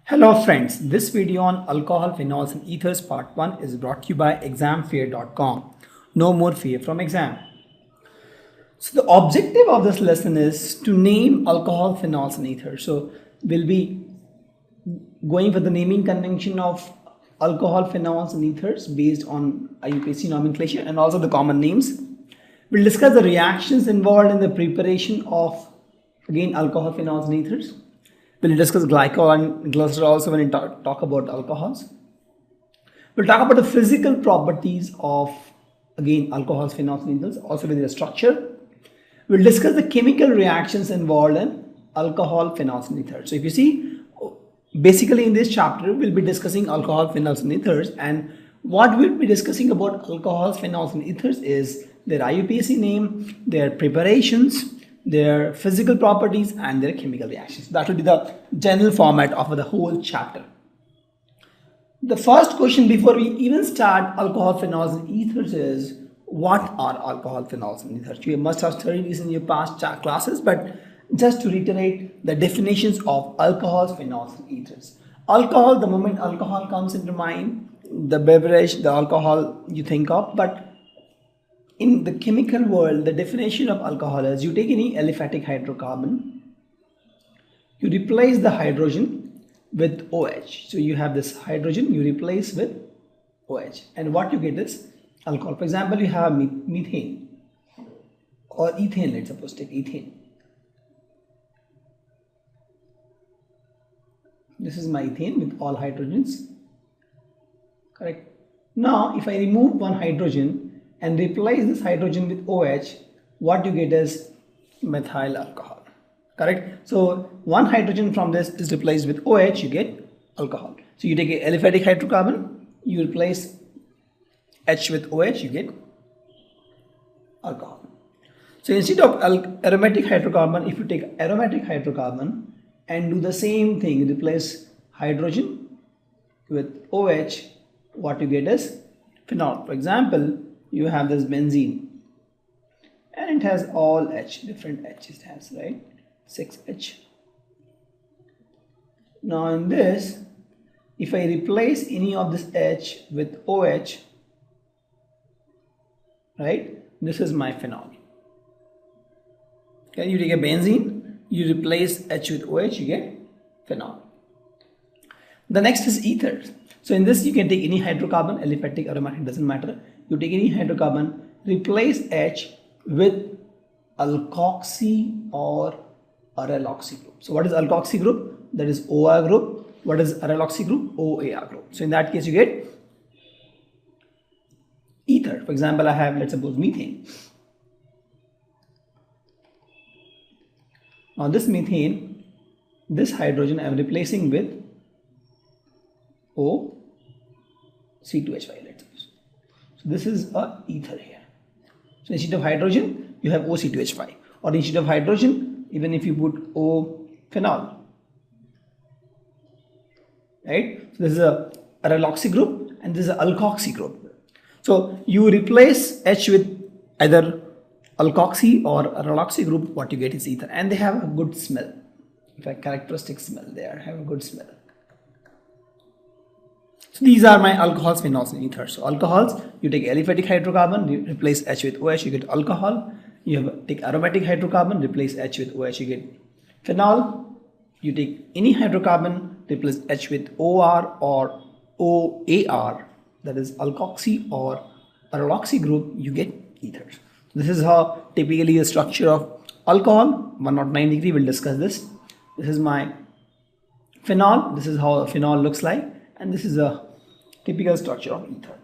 Hello friends, this video on alcohol, phenols and ethers part 1 is brought to you by examfear.com. No more fear from exam. So the objective of this lesson is to name alcohol, phenols and ethers. So we'll be going for the naming convention of alcohol, phenols and ethers based on IUPAC nomenclature and also the common names. We'll discuss the reactions involved in the preparation of again alcohol, phenols and ethers. We'll discuss glycol and glycerol also when we talk about alcohols. We'll talk about the physical properties of again alcohols, phenols and ethers, also with their structure. We'll discuss the chemical reactions involved in alcohol, phenols and ethers. So if you see, basically in this chapter we'll be discussing alcohol, phenols and ethers, and what we'll be discussing about alcohols, phenols and ethers is their IUPAC name, their preparations, their physical properties and their chemical reactions. That will be the general format of the whole chapter. The first question before we even start alcohol, phenols and ethers is, what are alcohol, phenols and ethers? You must have studied this in your past classes, but just to reiterate the definitions of alcohols, phenols and ethers. Alcohol, the moment alcohol comes into mind, the beverage, the alcohol you think of, but in the chemical world, the definition of alcohol is you take any aliphatic hydrocarbon, you replace the hydrogen with OH. So you have this hydrogen, you replace with OH. And what you get is alcohol. For example, you have methane or ethane, let's suppose take ethane. This is my ethane with all hydrogens. Correct. Now, if I remove one hydrogen and replace this hydrogen with OH, what you get is methyl alcohol. Correct. So one hydrogen from this is replaced with OH, you get alcohol. So you take an aliphatic hydrocarbon, you replace H with OH, you get alcohol. So instead of aromatic hydrocarbon, if you take aromatic hydrocarbon and do the same thing, replace hydrogen with OH, what you get is phenol. For example, you have this benzene and it has all H, different H's it has, right? 6H. Now in this, if I replace any of this H with OH, right, this is my phenol. Okay, you take a benzene, you replace H with OH, you get phenol. The next is ether. So in this you can take any hydrocarbon, aliphatic, aromatic, doesn't matter. You take any hydrocarbon, replace H with alkoxy or araloxy group. So what is alkoxy group? That is OR group. What is araloxy group? OAR group. So in that case you get ether. For example, I have, let's suppose, methane. Now this methane, this hydrogen I am replacing with OC2H5, let's suppose. So this is a ether here. So instead of hydrogen, you have OC2H5. Or instead of hydrogen, even if you put O phenol. Right? So this is a araloxy group and this is an alkoxy group. So you replace H with either alkoxy or araloxy group, what you get is ether. And they have a good smell. In fact, characteristic smell, they have a good smell. So these are my alcohols, phenols and ethers. So alcohols, you take aliphatic hydrocarbon, you replace H with OH, you get alcohol. You take aromatic hydrocarbon, replace H with OH, you get phenol. You take any hydrocarbon, replace H with OR or OAR, that is alkoxy or araloxy group, you get ethers. So this is how typically the structure of alcohol, 109 degree, we'll discuss this. This is my phenol, this is how a phenol looks like, and this is a typical structure of ether.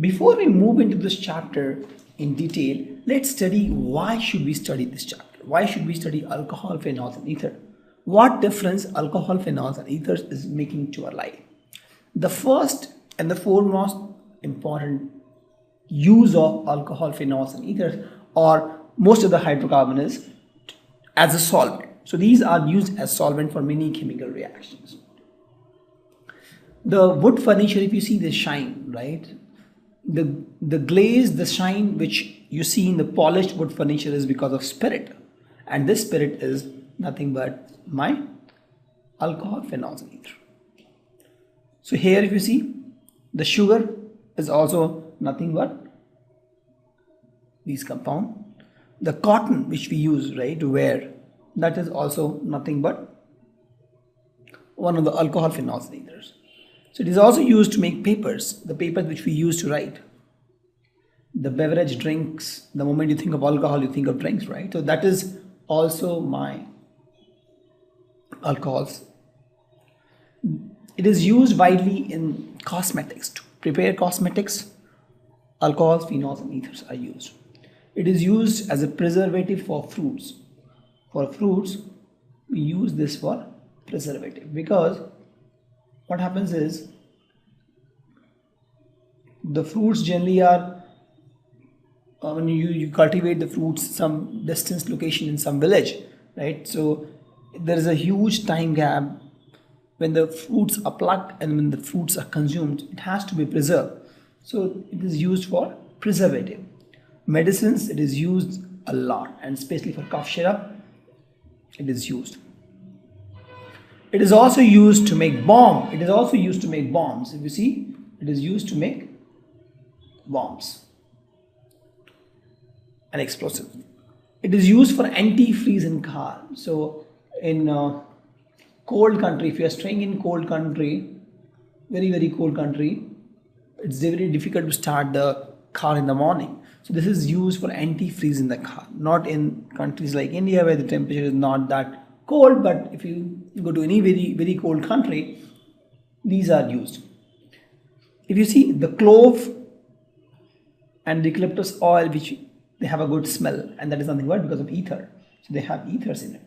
Before we move into this chapter in detail, let's study why should we study this chapter. Why should we study alcohol, phenols and ether? What difference alcohol, phenols and ethers is making to our life? The first and the foremost important use of alcohol, phenols and ethers, or most of the hydrocarbon, is as a solvent. So these are used as solvent for many chemical reactions. The wood furniture, if you see the shine, right? The glaze, the shine which you see in the polished wood furniture is because of spirit. And this spirit is nothing but my alcohol, phenols and ether. So here if you see, the sugar is also nothing but these compound. The cotton which we use, right, to wear, that is also nothing but one of the alcohol, phenols and ethers. So it is also used to make papers, the papers which we use to write. The beverage drinks, the moment you think of alcohol, you think of drinks, right? So that is also my alcohols. It is used widely in cosmetics. To prepare cosmetics, alcohols, phenols and ethers are used. It is used as a preservative for fruits. For fruits, we use this for preservative, because what happens is the fruits generally are when you cultivate the fruits some distance location in some village, right? So there is a huge time gap when the fruits are plucked and when the fruits are consumed. It has to be preserved, so it is used for preservative. Medicines, it is used a lot, and especially for cough syrup it is used. It is also used to make bomb. It is also used to make bombs. If you see, it is used to make bombs and explosives. It is used for antifreeze in car. So in cold country, if you are staying in cold country, very cold country, it's very difficult to start the car in the morning. So this is used for antifreeze in the car. Not in countries like India where the temperature is not that cold, but if you go to any very cold country, these are used. If you see the clove and the eucalyptus oil, which they have a good smell, and that is nothing but because of ether. So they have ethers in it.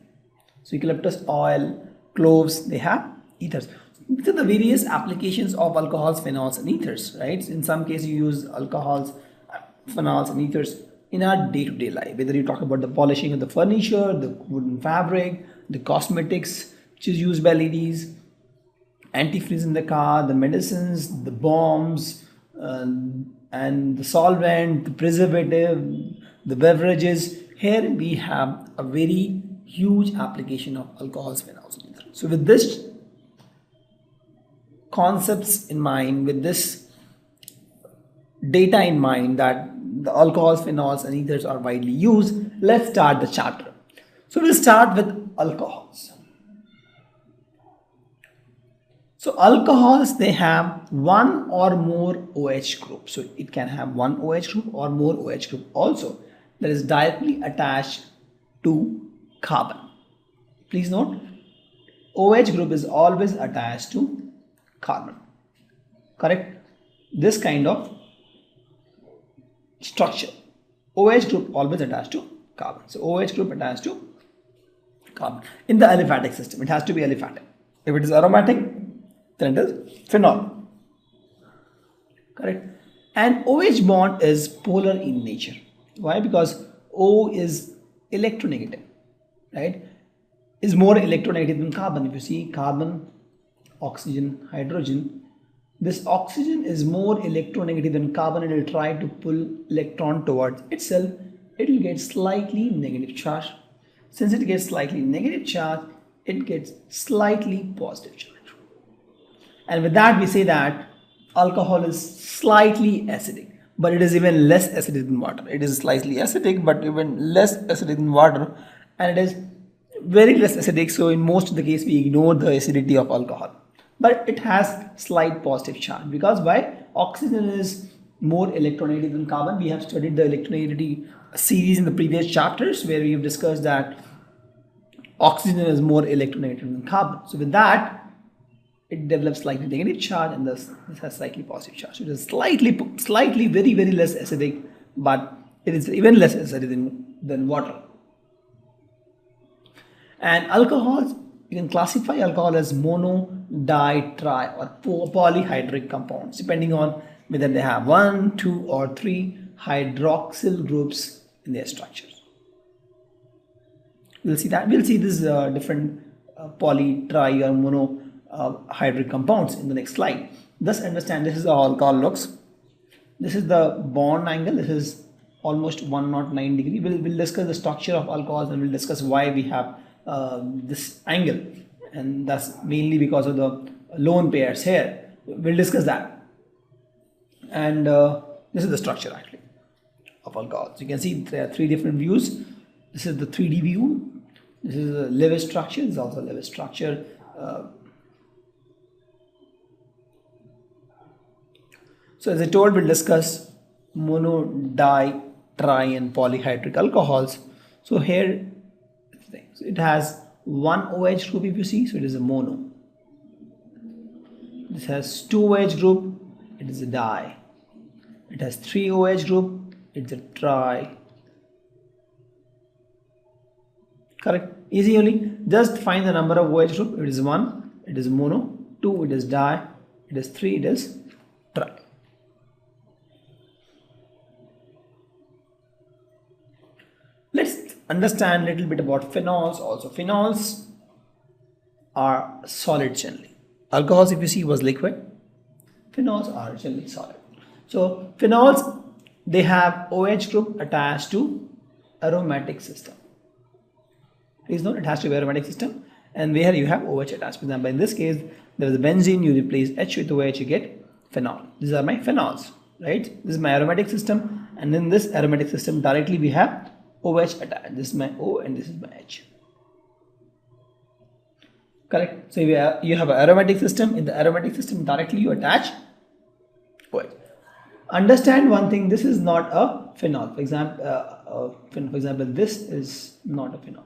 So eucalyptus oil, cloves, they have ethers. These are the various applications of alcohols, phenols and ethers, right? In some cases you use alcohols, phenols and ethers in our day-to-day life, whether you talk about the polishing of the furniture, the wooden fabric, the cosmetics which is used by ladies, antifreeze in the car, the medicines, the bombs, and the solvent, the preservative, the beverages. Here we have a very huge application of alcohols, phenols and ethers. So with this concepts in mind, with this data in mind that the alcohols, phenols and ethers are widely used, let's start the chapter. So we'll start with alcohols. So alcohols, they have one or more OH group. So it can have one OH group or more OH group also that is directly attached to carbon. Please note, OH group is always attached to carbon. Correct? This kind of structure. OH group always attached to carbon. So OH group attached to carbon. In the aliphatic system, it has to be aliphatic. If it is aromatic, then it is phenol. Correct? And OH bond is polar in nature. Why? Because O is electronegative, right? Is more electronegative than carbon. If you see carbon, oxygen, hydrogen, this oxygen is more electronegative than carbon, and it will try to pull electron towards itself. It will get slightly negative charge. Since it gets slightly negative charge, it gets slightly positive charge. And with that we say that alcohol is slightly acidic, but it is even less acidic than water. It is slightly acidic, but even less acidic than water, and it is very less acidic. So in most of the case we ignore the acidity of alcohol, but it has slight positive charge. Because why? Oxygen is more electronegative than carbon. We have studied the electronegativity series in the previous chapters where we have discussed that oxygen is more electronegative than carbon. So with that, it develops slightly negative charge, and thus this has slightly positive charge. So it is slightly very less acidic, but it is even less acidic than water. And alcohols, you can classify alcohol as mono, di, tri or polyhydric compounds, depending on whether they have 1, 2 or 3 hydroxyl groups in their structures. We'll see that. We'll see this different poly, tri or mono hydric compounds in the next slide. Thus understand, this is how alcohol looks. This is the bond angle. This is almost 109 degree. We'll discuss the structure of alcohols, and we'll discuss why we have this angle. and that's mainly because of the lone pairs here. We'll discuss that. And this is the structure actually of alcohols. You can see there are three different views. This is the 3D view. This is a Lewis structure. This is also a Lewis structure. So as I told, we'll discuss mono, di, tri and polyhydric alcohols. So here it has one OH group if you see, so it is a mono. This has two OH group, it is a di. It has three OH group, it's a tri. Correct? Easy only. Just find the number of OH group. It is 1, it is mono. 2, it is di. It is 3, it is tri. Let's understand a little bit about phenols also. Phenols are solid generally. Alcohols, if you see, was liquid. Phenols are generally solid. So phenols, they have OH group attached to aromatic system. Please note, it has to be aromatic system, and where you have OH attached. For example, in this case, there is a benzene, you replace H with OH, you get phenol. These are my phenols, right? This is my aromatic system, and in this aromatic system, directly we have OH attached. This is my O and this is my H. Correct? So you have an aromatic system. In the aromatic system, directly you attach OH. Understand one thing, this is not a phenol. For example, this is not a phenol.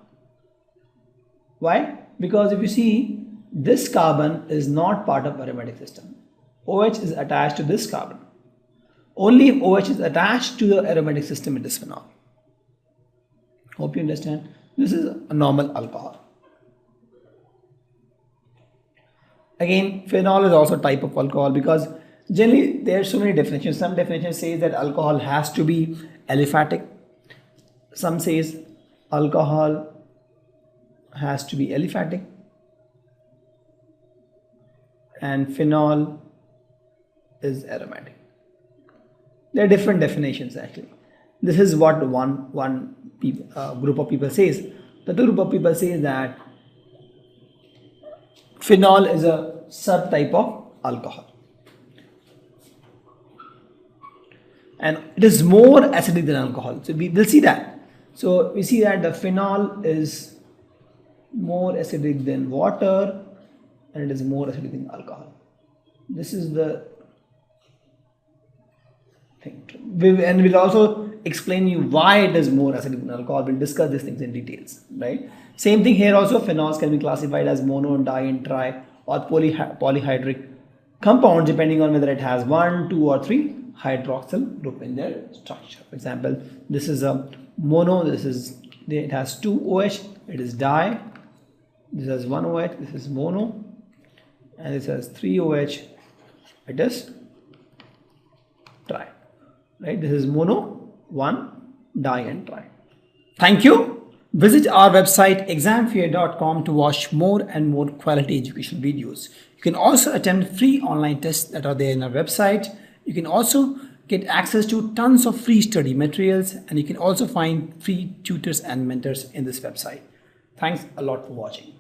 Why? Because if you see, this carbon is not part of aromatic system. OH is attached to this carbon. Only if OH is attached to the aromatic system, it is phenol. Hope you understand. This is a normal alcohol. Again, phenol is also a type of alcohol because generally there are so many definitions. Some definitions say that alcohol has to be aliphatic. Some says alcohol has to be aliphatic. And phenol is aromatic. There are different definitions actually. This is what one group of people says. The other group of people say that phenol is a subtype of alcohol. And it is more acidic than alcohol. So we will see that. So we see that the phenol is more acidic than water and it is more acidic than alcohol. This is the thing. And we'll also explain you why it is more acidic than alcohol. We'll discuss these things in details, right? Same thing here also, phenols can be classified as mono, di and tri or polyhydric compounds depending on whether it has 1, 2 or 3 hydroxyl group in their structure. For example, this is a mono, it has 2 OH, it is di, this has 1 OH, this is mono, and this has 3 OH, it is tri, right? This is mono, 1, di and tri. Thank you. Visit our website examfear.com to watch more and more quality education videos. You can also attempt free online tests that are there in our website. You can also get access to tons of free study materials, and you can also find free tutors and mentors in this website. Thanks a lot for watching.